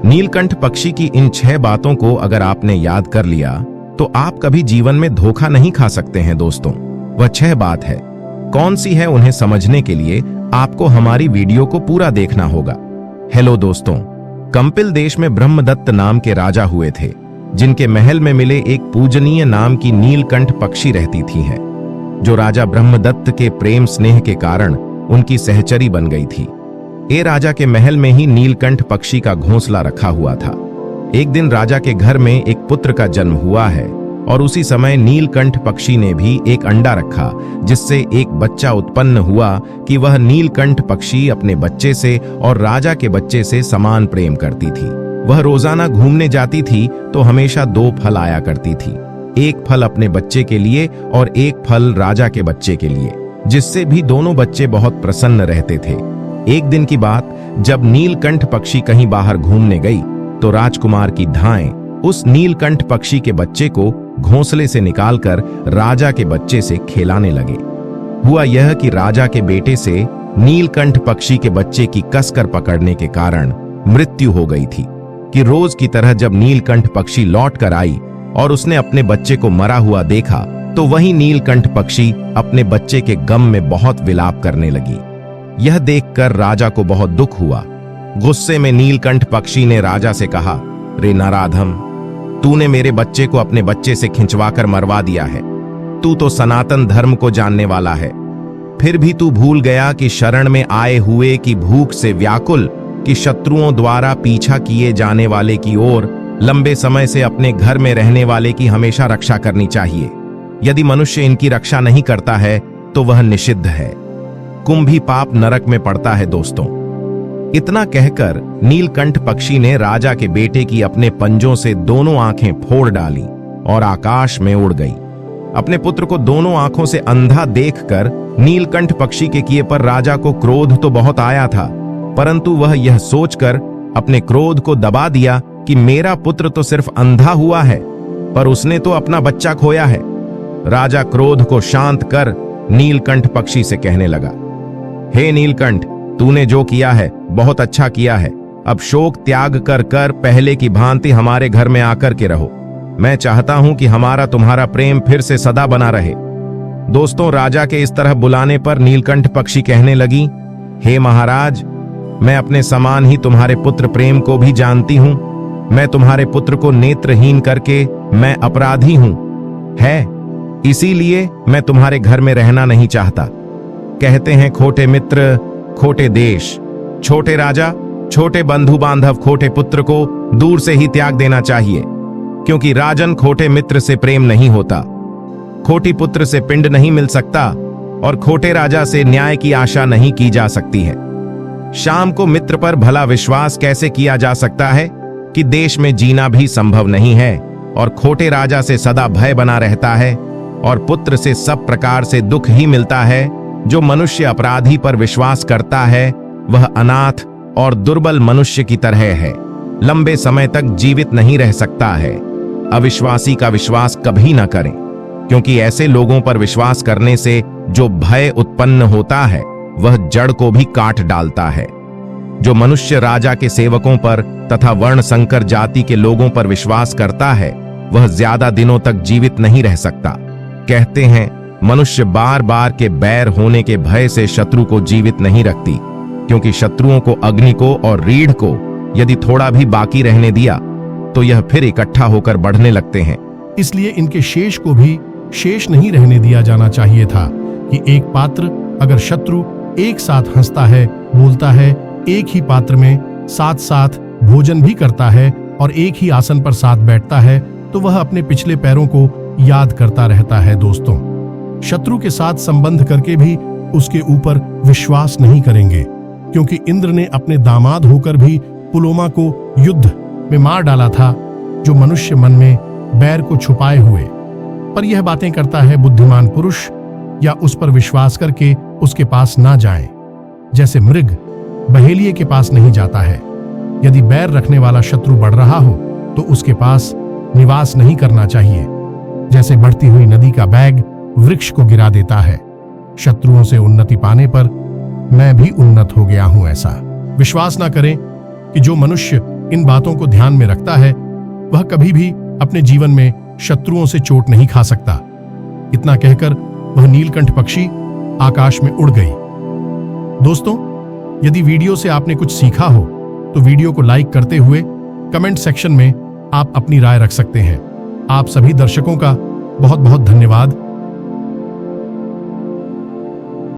नीलकंठ पक्षी की इन 6 बातों को अगर आपने याद कर लिया तो आप कभी जीवन में धोखा नहीं खा सकते हैं दोस्तों। वह 6 बात है, कौन सी है उन्हें समझने के लिए आपको हमारी वीडियो को पूरा देखना होगा। हेलो दोस्तों, कंपिल देश में ब्रह्मदत्त नाम के राजा हुए थे, जिनके महल में मिले एक पूजनीय नाम की नीलकंठ पक्षी रहती थी है, जो राजा ब्रह्मदत्त के प्रेम स्नेह के कारण उनकी सहचरी बन गई थी। ये राजा के महल में ही नीलकंठ पक्षी का घोंसला रखा हुआ था। एक दिन राजा के घर में एक पुत्र का जन्म हुआ है और उसी समय नीलकंठ पक्षी ने भी एक अंडा रखा, जिससे एक बच्चा उत्पन्न हुआ कि वह नीलकंठ पक्षी अपने बच्चे से और राजा के बच्चे से समान प्रेम करती थी। वह रोजाना घूमने जाती थी तो हमेशा 2 फल आया करती थी, एक फल अपने बच्चे के लिए और एक फल राजा के बच्चे के लिए, जिससे भी दोनों बच्चे बहुत प्रसन्न रहते थे। एक दिन की बात, जब नीलकंठ पक्षी कहीं बाहर घूमने गई तो राजकुमार की धाएं उस नीलकंठ पक्षी के बच्चे को घोंसले से निकालकर राजा के बच्चे से खेलाने लगे। हुआ यह कि राजा के बेटे से नीलकंठ पक्षी के बच्चे की कसकर पकड़ने के कारण मृत्यु हो गई थी कि रोज की तरह जब नीलकंठ पक्षी लौट कर आई और उसने अपने बच्चे को मरा हुआ देखा तो वही नीलकंठ पक्षी अपने बच्चे के गम में बहुत विलाप करने लगी। यह देखकर राजा को बहुत दुख हुआ। गुस्से में नीलकंठ पक्षी ने राजा से कहा, रे नराधम, तूने मेरे बच्चे को अपने बच्चे से खिंचवाकर मरवा दिया है। तू तो सनातन धर्म को जानने वाला है, फिर भी तू भूल गया कि शरण में आए हुए की भूख से व्याकुल, कि शत्रुओं द्वारा पीछा किए जाने वाले की ओर लंबे समय से अपने घर में रहने वाले की हमेशा रक्षा करनी चाहिए। यदि मनुष्य इनकी रक्षा नहीं करता है तो वह निषिद्ध है, कुंभी पाप नरक में पड़ता है दोस्तों। इतना कहकर नीलकंठ पक्षी ने राजा के बेटे की अपने पंजों से दोनों आंखें फोड़ डाली और आकाश में उड़ गई। अपने पुत्र को दोनों आंखों से अंधा देखकर नीलकंठ पक्षी के किए पर राजा को क्रोध तो बहुत आया था, परंतु वह यह सोचकर अपने क्रोध को दबा दिया कि मेरा पुत्र तो सिर्फ अंधा हुआ है, पर उसने तो अपना बच्चा खोया है। राजा क्रोध को शांत कर नीलकंठ पक्षी से कहने लगा, हे नीलकंठ, तूने जो किया है बहुत अच्छा किया है। अब शोक त्याग कर कर पहले की भांति हमारे घर में आकर के रहो। मैं चाहता हूं कि हमारा तुम्हारा प्रेम फिर से सदा बना रहे। दोस्तों, राजा के इस तरह बुलाने पर नीलकंठ पक्षी कहने लगी, हे महाराज, मैं अपने समान ही तुम्हारे पुत्र प्रेम को भी जानती हूं। मैं तुम्हारे पुत्र को नेत्रहीन करके मैं अपराधी हूं है, इसीलिए मैं तुम्हारे घर में रहना नहीं चाहता। कहते हैं खोटे मित्र खोटे देश, छोटे राजा छोटे बंधु बांधव खोटे पुत्र को दूर से ही त्याग देना चाहिए, क्योंकि राजन खोटे मित्र से प्रेम नहीं होता, खोटी पुत्र से पिंड नहीं मिल सकता और खोटे राजा से न्याय की आशा नहीं की जा सकती है। शाम को मित्र पर भला विश्वास कैसे किया जा सकता है कि देश में जीना भी संभव नहीं है, और खोटे राजा से सदा भय बना रहता है और पुत्र से सब प्रकार से दुख ही मिलता है। जो मनुष्य अपराधी पर विश्वास करता है वह अनाथ और दुर्बल मनुष्य की तरह है, लंबे समय तक जीवित नहीं रह सकता है। अविश्वासी का विश्वास कभी न करें, क्योंकि ऐसे लोगों पर विश्वास करने से जो भय उत्पन्न होता है वह जड़ को भी काट डालता है। जो मनुष्य राजा के सेवकों पर तथा वर्ण संकर जाति के लोगों पर विश्वास करता है वह ज्यादा दिनों तक जीवित नहीं रह सकता। कहते हैं मनुष्य बार बार के बैर होने के भय से शत्रु को जीवित नहीं रखती, क्योंकि शत्रुओं को अग्नि को और रीढ़ को यदि थोड़ा भी बाकी रहने दिया तो यह फिर इकट्ठा होकर बढ़ने लगते हैं। इसलिए इनके शेष को भी शेष नहीं रहने दिया जाना चाहिए था कि एक पात्र अगर शत्रु एक साथ हंसता है, बोलता है, एक ही पात्र में साथ साथ भोजन भी करता है और एक ही आसन पर साथ बैठता है तो वह अपने पिछले पैरों को याद करता रहता है। दोस्तों, शत्रु के साथ संबंध करके भी उसके ऊपर विश्वास नहीं करेंगे, क्योंकि इंद्र ने अपने दामाद होकर भी पुलोमा को युद्ध में मार डाला था, जो मनुष्य मन में बैर को छुपाए हुए पर यह बातें करता है बुद्धिमान पुरुष या उस पर विश्वास करके उसके पास ना जाए। जैसे मृग बहेलिये के पास नहीं जाता है। यदि बैर रखने वाला शत्रु बढ़ रहा हो तो उसके पास निवास नहीं करना चाहिए। जैसे बढ़ती हुई नदी का बैग वृक्ष को गिरा देता है, शत्रुओं से उन्नति पाने पर मैं भी उन्नत हो गया हूं। ऐसा विश्वास ना करें कि जो मनुष्य इन बातों को ध्यान में रखता है वह कभी भी अपने जीवन में शत्रुओं से चोट नहीं खा सकता। इतना कहकर वह नीलकंठ पक्षी आकाश में उड़ गई। दोस्तों, यदि वीडियो से आपने कुछ सीखा हो तो वीडियो को लाइक करते हुए कमेंट सेक्शन में आप अपनी राय रख सकते हैं। आप सभी दर्शकों का बहुत बहुत धन्यवाद।